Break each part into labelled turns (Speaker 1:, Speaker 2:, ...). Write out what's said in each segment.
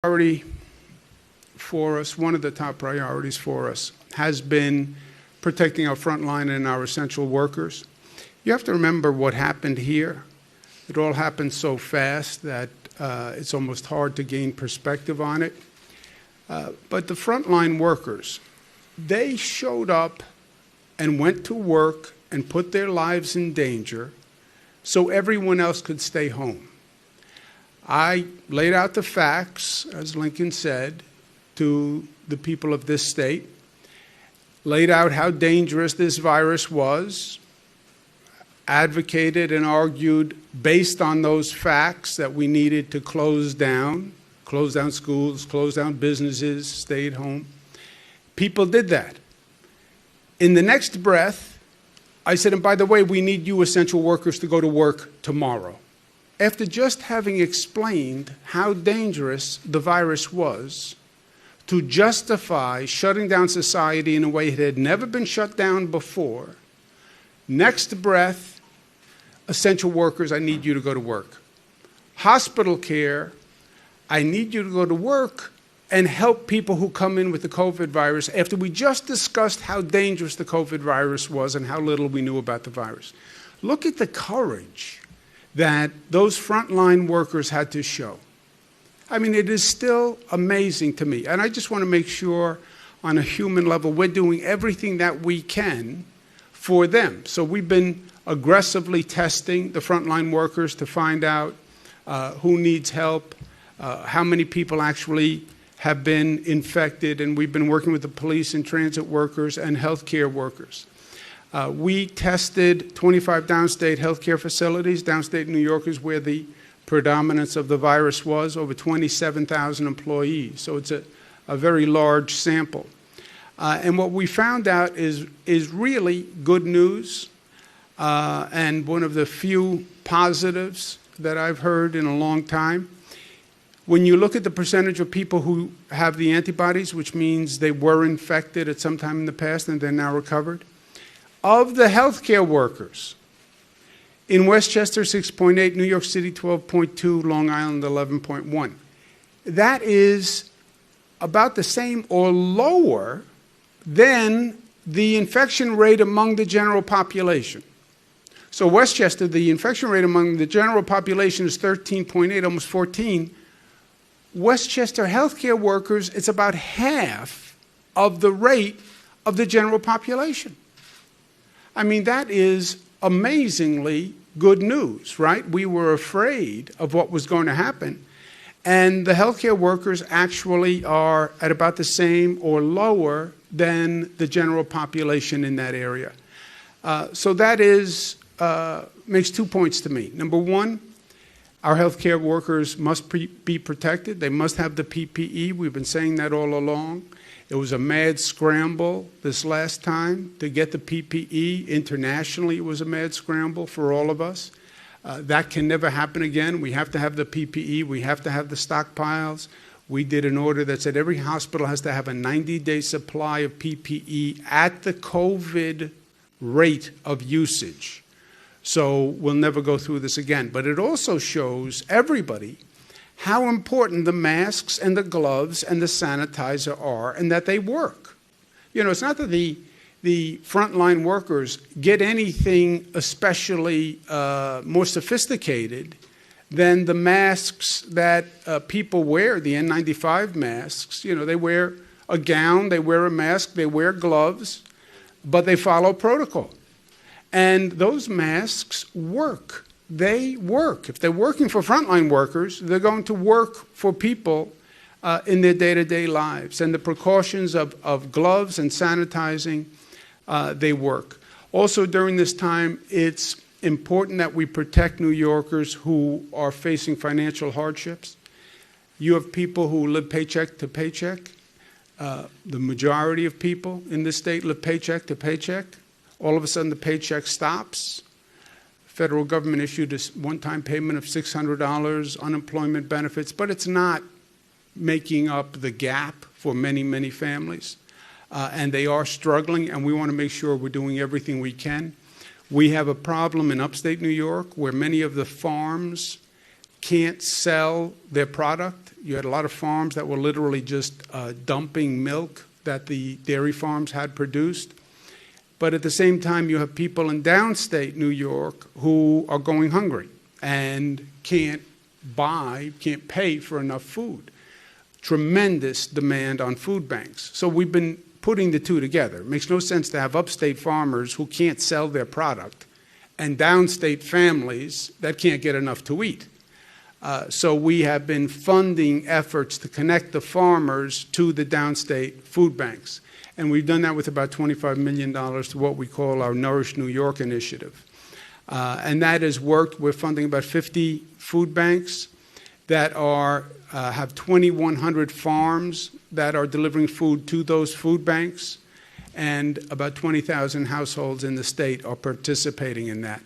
Speaker 1: Priority for us, one of the top priorities for us, has been protecting our frontline and our essential workers. You have to remember what happened here. It all happened so fast that it's almost hard to gain perspective on it. But the frontline workers, they showed up and went to work and put their lives in danger so everyone else could stay home. I laid out the facts, as Lincoln said, to the people of this state, laid out how dangerous this virus was, advocated and argued based on those facts that we needed to close down schools, close down businesses, stay at home. People did that. In the next breath, I said, and by the way, we need you essential workers to go to work tomorrow. After just having explained how dangerous the virus was, to justify shutting down society in a way it had never been shut down before, next breath, essential workers, I need you to go to work. Hospital care, I need you to go to work and help people who come in with the COVID virus after we just discussed how dangerous the COVID virus was and how little we knew about the virus. Look at the courage that those frontline workers had to show. I mean, it is still amazing to me. And I just want to make sure on a human level we're doing everything that we can for them. So we've been aggressively testing the frontline workers to find out who needs help, how many people actually have been infected, and we've been working with the police and transit workers and healthcare workers. We tested 25 downstate healthcare facilities. Downstate New York is where the predominance of the virus was, over 27,000 employees. So it's a very large sample. And what we found out is really good news, and one of the few positives that I've heard in a long time. When you look at the percentage of people who have the antibodies, which means they were infected at some time in the past and they're now recovered, of the healthcare workers, in Westchester, 6.8, New York City, 12.2, Long Island, 11.1. That is about the same or lower than the infection rate among the general population. So Westchester, the infection rate among the general population is 13.8, almost 14. Westchester healthcare workers, it's about half of the rate of the general population. I mean, that is amazingly good news, right? We were afraid of what was going to happen, and the healthcare workers actually are at about the same or lower than the general population in that area. So that is, makes 2 points to me. Number one, our healthcare workers must be protected. They must have the PPE. We've been saying that all along. It was a mad scramble this last time to get the PPE. Internationally, it was a mad scramble for all of us. That can never happen again. We have to have the PPE. We have to have the stockpiles. We did an order that said every hospital has to have a 90-day supply of PPE at the COVID rate of usage. So we'll never go through this again. But it also shows everybody how important the masks and the gloves and the sanitizer are, and that they work. You know, it's not that the frontline workers get anything especially more sophisticated than the masks that people wear, the N95 masks. You know, they wear a gown, they wear a mask, they wear gloves, but they follow protocol. And those masks work. They work. If they're working for frontline workers, they're going to work for people in their day-to-day lives. And the precautions of gloves and sanitizing, they work. Also, during this time, it's important that we protect New Yorkers who are facing financial hardships. You have people who live paycheck to paycheck. The majority of people in this state live paycheck to paycheck. All of a sudden, the paycheck stops. Federal government issued a one-time payment of $600, unemployment benefits, but it's not making up the gap for many, many families. And they are struggling, and we want to make sure we're doing everything we can. We have a problem in upstate New York where many of the farms can't sell their product You had a lot of farms that were literally just dumping milk that the dairy farms had produced. But at the same time, you have people in downstate New York who are going hungry and can't pay for enough food. Tremendous demand on food banks. So we've been putting the two together. It makes no sense to have upstate farmers who can't sell their product and downstate families that can't get enough to eat. So we have been funding efforts to connect the farmers to the downstate food banks. And we've done that with about $25 million to what we call our Nourish New York initiative. And that has worked. We're funding about 50 food banks that have 2,100 farms that are delivering food to those food banks. And about 20,000 households in the state are participating in that.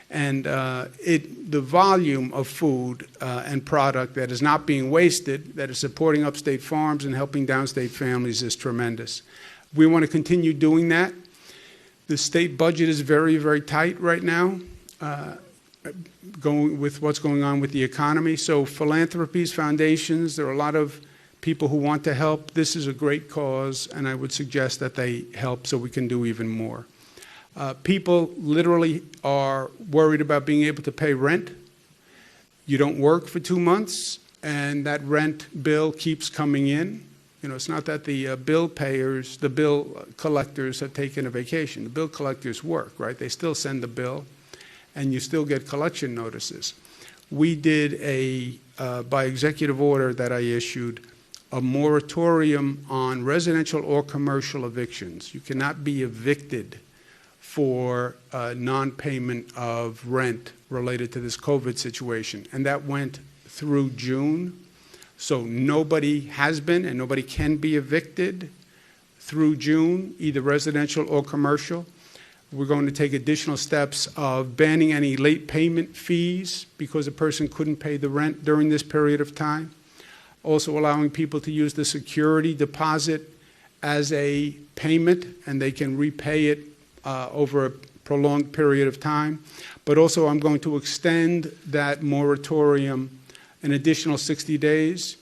Speaker 1: And the volume of food and product that is not being wasted, that is supporting upstate farms and helping downstate families is tremendous. We want to continue doing that. The state budget is very, very tight right now, going with what's going on with the economy. So philanthropies, foundations, there are a lot of people who want to help. This is a great cause, and I would suggest that they help so we can do even more. People literally are worried about being able to pay rent. You don't work for 2 months, and that rent bill keeps coming in. You know, it's not that the bill payers, the bill collectors have taken a vacation. The bill collectors work, right? They still send the bill, and you still get collection notices. We did by executive order that I issued, a moratorium on residential or commercial evictions. You cannot be evicted for non-payment of rent related to this COVID situation. And that went through June. So nobody has been and nobody can be evicted through June, either residential or commercial. We're going to take additional steps of banning any late payment fees because a person couldn't pay the rent during this period of time. Also allowing people to use the security deposit as a payment, and they can repay it over a prolonged period of time. But also I'm going to extend that moratorium an additional 60 days.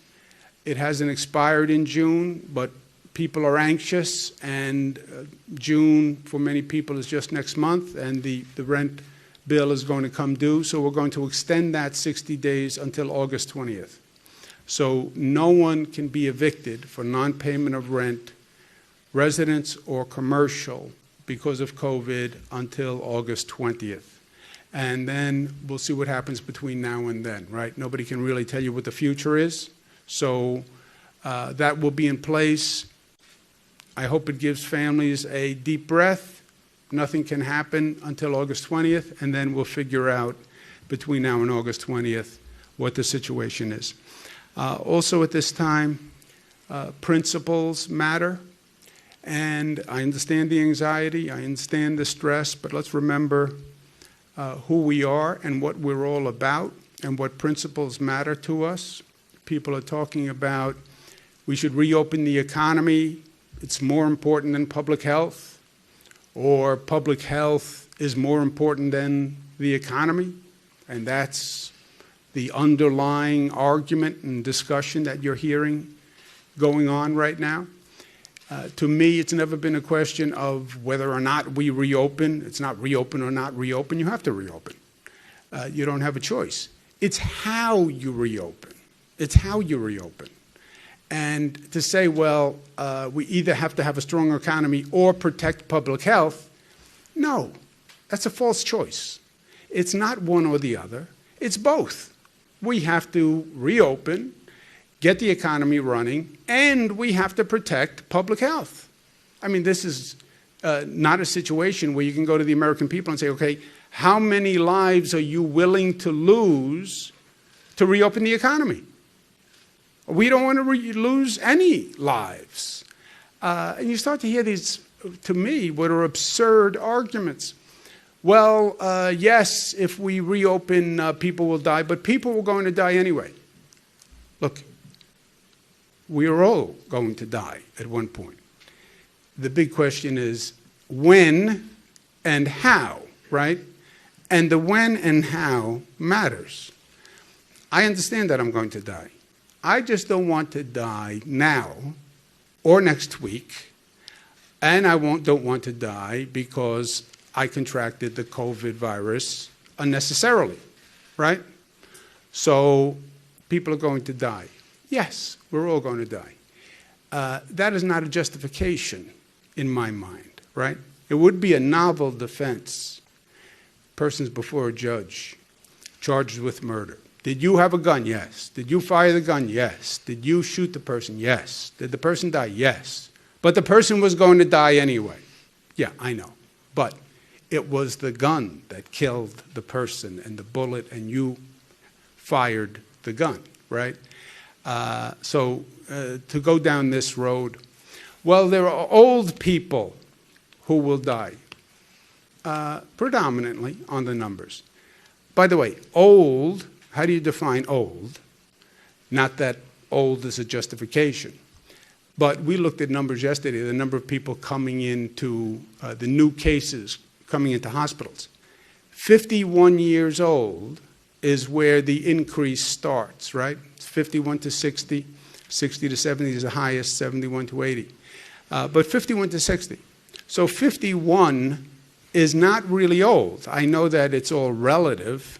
Speaker 1: It hasn't expired in June, but people are anxious, and June for many people is just next month, and the rent bill is going to come due. So we're going to extend that 60 days until August 20th. So no one can be evicted for non-payment of rent, residence or commercial, because of COVID until August 20th. And then we'll see what happens between now and then, right? Nobody can really tell you what the future is. So that will be in place. I hope it gives families a deep breath. Nothing can happen until August 20th, and then we'll figure out between now and August 20th what the situation is. Also at this time, principles matter. And I understand the anxiety, I understand the stress, but let's remember who we are and what we're all about and what principles matter to us. People are talking about we should reopen the economy, it's more important than public health, or public health is more important than the economy, and that's the underlying argument and discussion that you're hearing going on right now. To me, it's never been a question of whether or not we reopen. It's not reopen or not reopen. You have to reopen. You don't have a choice. It's how you reopen. It's how you reopen. And to say, well, we either have to have a strong economy or protect public health, no, that's a false choice. It's not one or the other. It's both. We have to reopen, get the economy running, and we have to protect public health. I mean, this is not a situation where you can go to the American people and say, okay, how many lives are you willing to lose to reopen the economy? We don't want to lose any lives. And you start to hear these, to me, what are absurd arguments. Well, yes, if we reopen, people will die, but people were going to die anyway. Look, we are all going to die at one point. The big question is when and how, right? And the when and how matters. I understand that I'm going to die. I just don't want to die now or next week, and I don't want to die because I contracted the COVID virus unnecessarily, right? So people are going to die. Yes, we're all going to die. That is not a justification in my mind, right? It would be a novel defense. Person's before a judge, charged with murder. Did you have a gun? Yes. Did you fire the gun? Yes. Did you shoot the person? Yes. Did the person die? Yes. But the person was going to die anyway. Yeah, I know. But it was the gun that killed the person and the bullet, and you fired the gun, right? So to go down this road, well, there are old people who will die, predominantly on the numbers. By the way, old, how do you define old? Not that old is a justification. But we looked at numbers yesterday, the number of people coming into the new cases coming into hospitals. 51 years old is where the increase starts, right? It's 51 to 60, 60 to 70 is the highest, 71 to 80. But 51 to 60. So 51 is not really old. I know that it's all relative,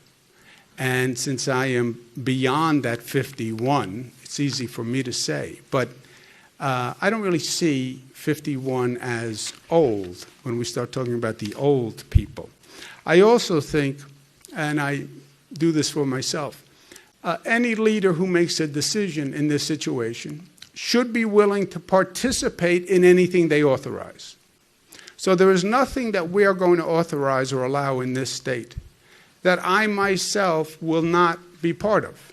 Speaker 1: and since I am beyond that 51, it's easy for me to say. But I don't really see 51 as old when we start talking about the old people. I also think, and I do this for myself, any leader who makes a decision in this situation should be willing to participate in anything they authorize. So there is nothing that we are going to authorize or allow in this state that I myself will not be part of.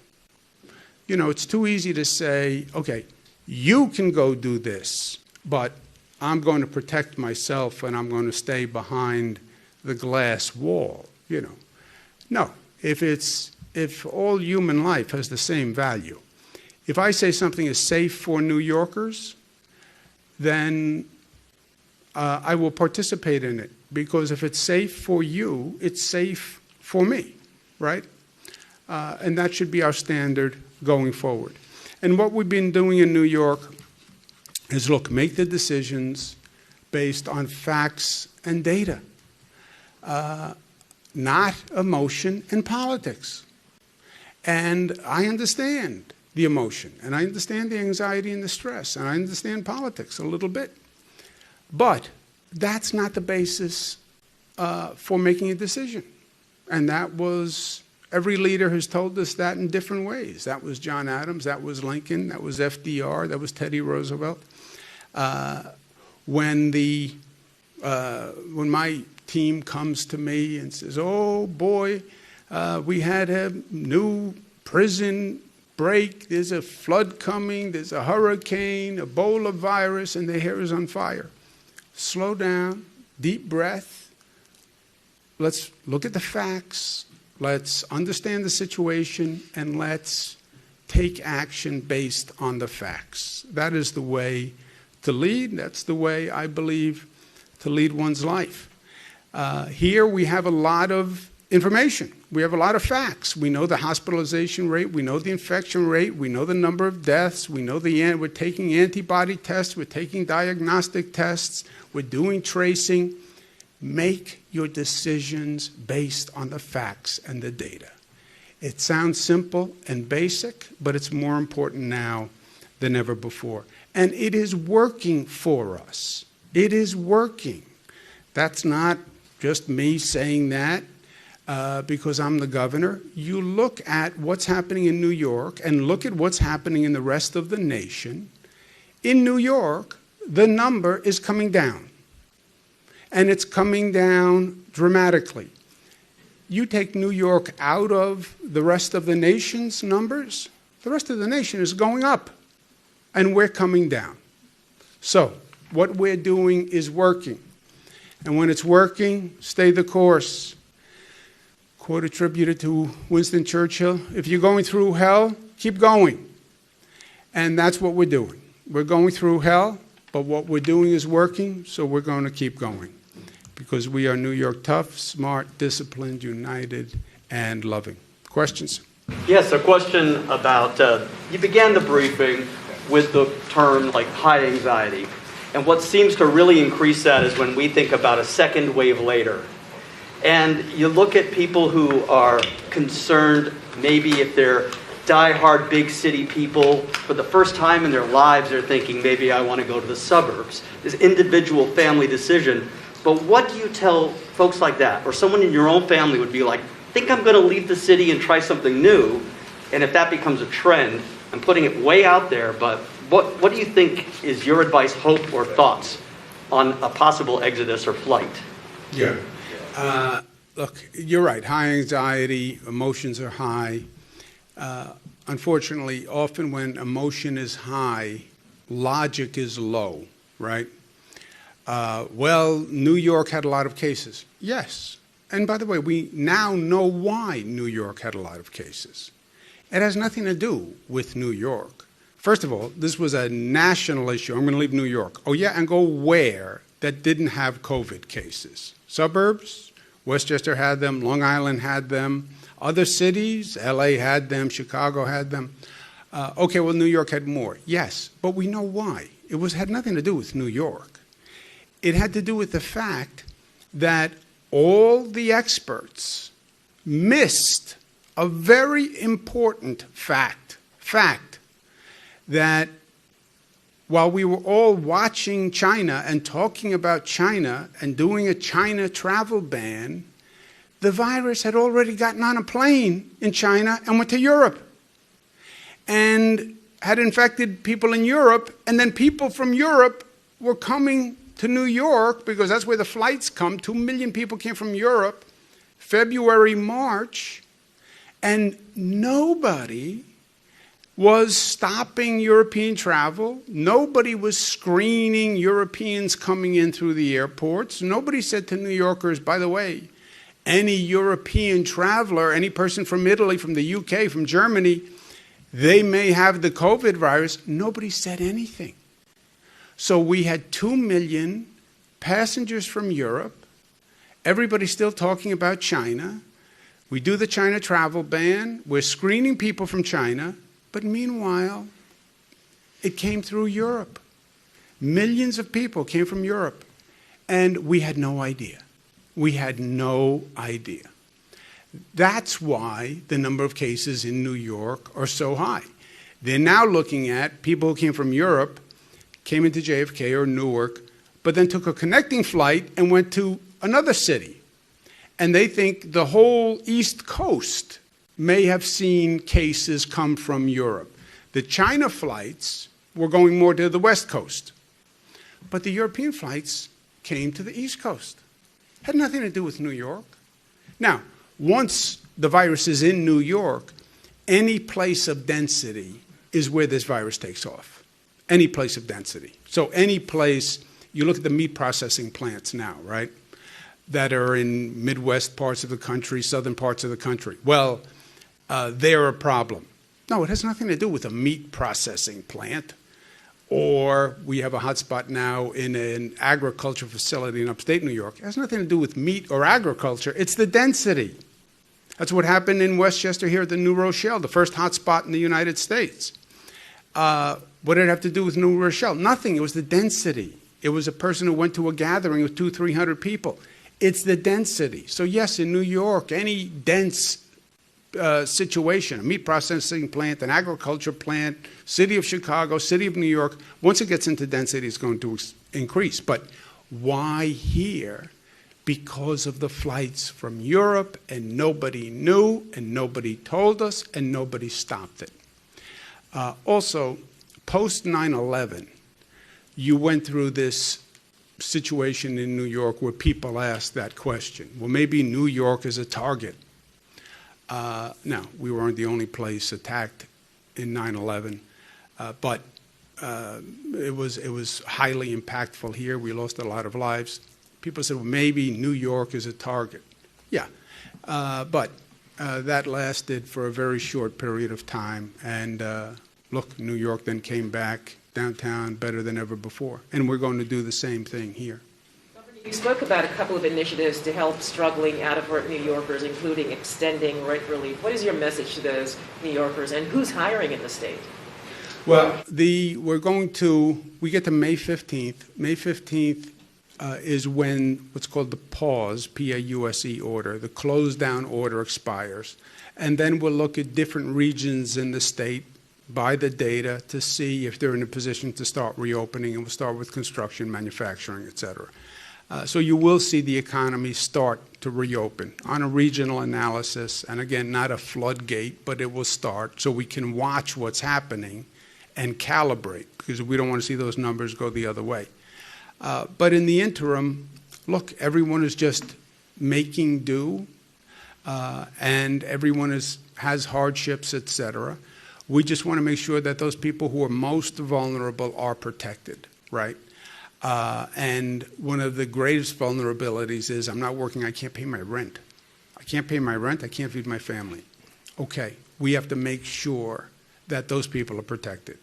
Speaker 1: You know, it's too easy to say, okay, you can go do this, but I'm going to protect myself and I'm going to stay behind the glass wall, you know. No, if all human life has the same value, if I say something is safe for New Yorkers, then I will participate in it, because if it's safe for you, it's safe for me, right? And that should be our standard going forward. And what we've been doing in New York is, look, make the decisions based on facts and data, not emotion and politics. And I understand the emotion, and I understand the anxiety and the stress, and I understand politics a little bit. But that's not the basis for making a decision. And that was, every leader has told us that in different ways. That was John Adams, that was Lincoln, that was FDR, that was Teddy Roosevelt. When my team comes to me and says, oh boy, we had a new prison break, there's a flood coming, there's a hurricane, Ebola virus, and the hair is on fire. Slow down, deep breath. Let's look at the facts. Let's understand the situation, and let's take action based on the facts. That is the way to lead. That's the way, I believe, to lead one's life. Here we have a lot of information. We have a lot of facts. We know the hospitalization rate. We know the infection rate. We know the number of deaths. We know we're taking antibody tests. We're taking diagnostic tests. We're doing tracing. Make your decisions based on the facts and the data. It sounds simple and basic, but it's more important now than ever before. And it is working for us. It is working. That's not just me saying that because I'm the governor. You look at what's happening in New York and look at what's happening in the rest of the nation. In New York, the number is coming down. And it's coming down dramatically. You take New York out of the rest of the nation's numbers, the rest of the nation is going up, and we're coming down. So what we're doing is working. And when it's working, stay the course. Quote attributed to Winston Churchill, if you're going through hell, keep going. And that's what we're doing. We're going through hell, but what we're doing is working, so we're going to keep going. Because we are New York tough, smart, disciplined, united, and loving. Questions?
Speaker 2: Yes, a question about, you began the briefing with the term like high anxiety. And what seems to really increase that is when we think about a second wave later. And you look at people who are concerned, maybe if they're die-hard big city people, for the first time in their lives, they're thinking, maybe I want to go to the suburbs. This individual family decision. But what do you tell folks like that? Or someone in your own family would be like, I think I'm going to leave the city and try something new. And if that becomes a trend, I'm putting it way out there, but what do you think is your advice, hope, or thoughts on a possible exodus or flight?
Speaker 1: Yeah. Look, you're right. High anxiety, emotions are high. Unfortunately, often when emotion is high, logic is low, right? Well, New York had a lot of cases. Yes. And by the way, we now know why New York had a lot of cases. It has nothing to do with New York. First of all, this was a national issue. I'm going to leave New York. Oh, yeah, and go where that didn't have COVID cases? Suburbs? Westchester had them. Long Island had them. Other cities? LA had them. Chicago had them. Okay, well, New York had more. Yes, but we know why. It had nothing to do with New York. It had to do with the fact that all the experts missed a very important fact that while we were all watching China and talking about China and doing a China travel ban, the virus had already gotten on a plane in China and went to Europe and had infected people in Europe, and then people from Europe were coming to New York because that's where the flights come. 2 million people came from Europe, February, March, and nobody was stopping European travel. Nobody was screening Europeans coming in through the airports. Nobody said to New Yorkers, by the way, any European traveler, any person from Italy, from the UK, from Germany, they may have the COVID virus. Nobody said anything. So we had 2 million passengers from Europe. Everybody's still talking about China. We do the China travel ban. We're screening people from China. But meanwhile, it came through Europe. Millions of people came from Europe. And we had no idea. We had no idea. That's why the number of cases in New York are so high. They're now looking at people who came from Europe, came into JFK or Newark, but then took a connecting flight and went to another city. And they think the whole East Coast may have seen cases come from Europe. The China flights were going more to the West Coast. But the European flights came to the East Coast. Had nothing to do with New York. Now, once the virus is in New York, any place of density is where this virus takes off. Any place of density. So any place, you look at the meat processing plants now, right, that are in Midwest parts of the country, southern parts of the country. Well, they're a problem. No, it has nothing to do with a meat processing plant. Or we have a hotspot now in an agriculture facility in upstate New York. It has nothing to do with meat or agriculture. It's the density. That's what happened in Westchester here at the New Rochelle, the first hotspot in the United States. What did it have to do with New Rochelle? Nothing. It was the density. It was a person who went to a gathering with 200-300 people. It's the density. So yes, in New York, any dense situation, a meat processing plant, an agriculture plant, city of Chicago, city of New York, once it gets into density, it's going to increase. But why here? Because of the flights from Europe, and nobody knew, and nobody told us, and nobody stopped it. Also, post 9/11, you went through this situation in New York where people asked that question. Well, maybe New York is a target. No, we weren't the only place attacked in 9/11, but it was highly impactful here. We lost a lot of lives. People said, well, maybe New York is a target. Yeah, but that lasted for a very short period of time. And look, New York then came back downtown better than ever before. And we're going to do the same thing here.
Speaker 3: You spoke about a couple of initiatives to help struggling out-of-work New Yorkers, including extending rent relief. What is your message to those New Yorkers, and who's hiring in the state?
Speaker 1: Well, we get to May 15th. May 15th is when what's called the pause, P-A-U-S-E order, the close down order expires. And then we'll look at different regions in the state by the data to see if they're in a position to start reopening, and we'll start with construction, manufacturing, et cetera. So you will see the economy start to reopen on a regional analysis, and again, not a floodgate, but it will start so we can watch what's happening and calibrate, because we don't want to see those numbers go the other way. But in the interim, look, everyone is just making do, and everyone has hardships, et cetera. We just want to make sure that those people who are most vulnerable are protected, right? And one of the greatest vulnerabilities is I'm not working, I can't pay my rent. I can't pay my rent, I can't feed my family. Okay, we have to make sure that those people are protected.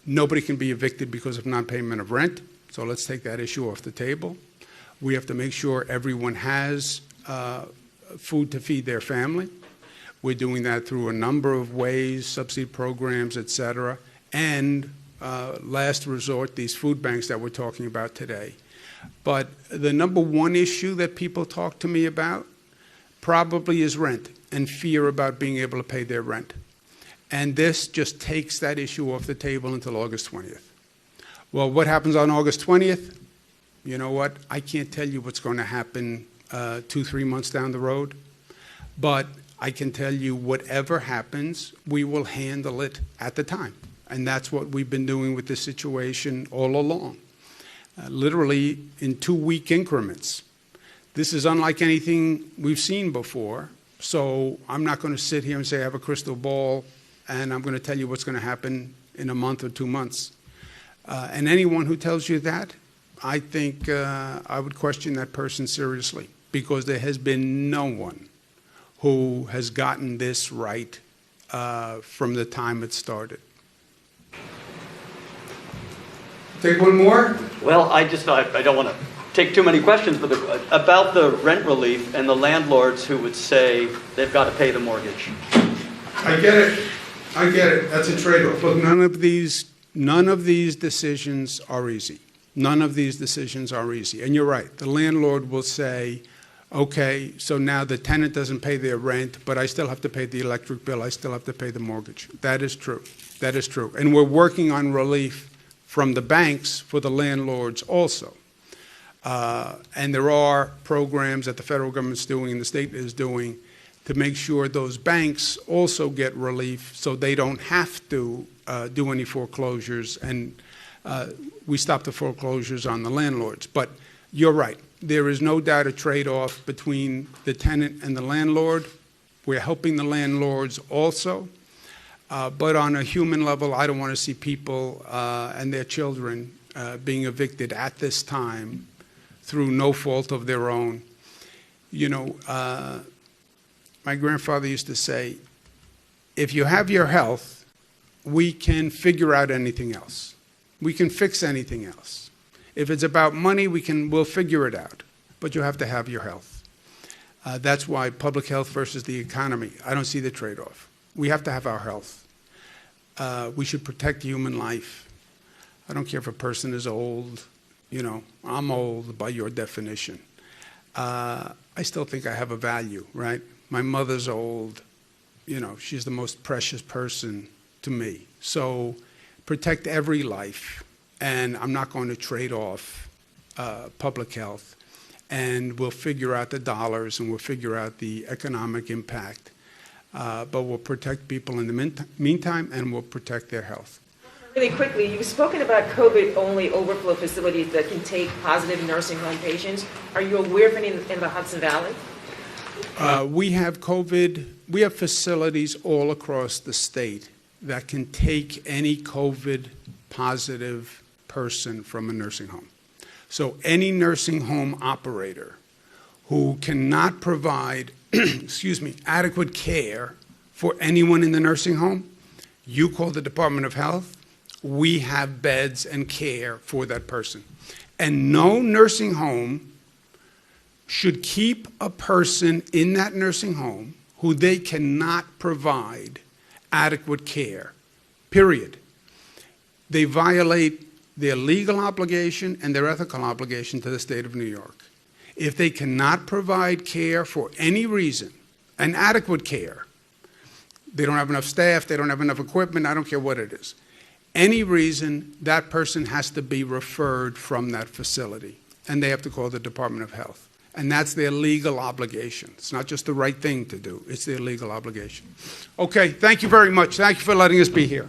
Speaker 1: Nobody can be evicted because of non-payment of rent, so let's take that issue off the table. We have to make sure everyone has food to feed their family. We're doing that through a number of ways, subsidy programs, et cetera, and last resort, these food banks that we're talking about today. But the number one issue that people talk to me about probably is rent and fear about being able to pay their rent. And this just takes that issue off the table until August 20th. Well, what happens on August 20th? You know what? I can't tell you what's going to happen 2-3 months down the road, but I can tell you whatever happens, we will handle it at the time. And that's what we've been doing with this situation all along, literally in 2-week increments. This is unlike anything we've seen before, so I'm not going to sit here and say I have a crystal ball and I'm going to tell you what's going to happen in a month or 2 months. And anyone who tells you that, I think I would question that person seriously, because there has been no one who has gotten this right from the time it started. Take one more?
Speaker 2: Well, I don't want to take too many questions, but about the rent relief and the landlords who would say they've got to pay the mortgage.
Speaker 1: I get it. That's a trade-off. Look, none of these decisions are easy. None of these decisions are easy. And you're right. The landlord will say, okay, so now the tenant doesn't pay their rent, but I still have to pay the electric bill. I still have to pay the mortgage. That is true. That is true. And we're working on relief from the banks for the landlords also. And there are programs that the federal government's doing and the state is doing to make sure those banks also get relief so they don't have to do any foreclosures, and we stop the foreclosures on the landlords. But you're right. There is no doubt a trade-off between the tenant and the landlord. We're helping the landlords also. But on a human level, I don't want to see people and their children being evicted at this time through no fault of their own. You know, my grandfather used to say, if you have your health, we can figure out anything else. We can fix anything else. If it's about money, we'll figure it out. But you have to have your health. That's why public health versus the economy, I don't see the trade-off. We have to have our health. We should protect human life. I don't care if a person is old. You know, I'm old by your definition. I still think I have a value, right? My mother's old. You know, she's the most precious person to me. So protect every life. And I'm not going to trade off public health. And we'll figure out the dollars and we'll figure out the economic impact. But we'll protect people in the meantime, and we'll protect their health.
Speaker 3: Really quickly, you've spoken about COVID-only overflow facilities that can take positive nursing home patients. Are you aware of any in the Hudson Valley?
Speaker 1: We have facilities all across the state that can take any COVID positive person from a nursing home. So any nursing home operator who cannot provide adequate care for anyone in the nursing home, you call the Department of Health, we have beds and care for that person. And no nursing home should keep a person in that nursing home who they cannot provide adequate care, period. They violate their legal obligation and their ethical obligation to the state of New York. If they cannot provide care for any reason, and adequate care, they don't have enough staff, they don't have enough equipment, I don't care what it is. Any reason, that person has to be referred from that facility, and they have to call the Department of Health. And that's their legal obligation. It's not just the right thing to do, it's their legal obligation. Okay, thank you very much. Thank you for letting us be here.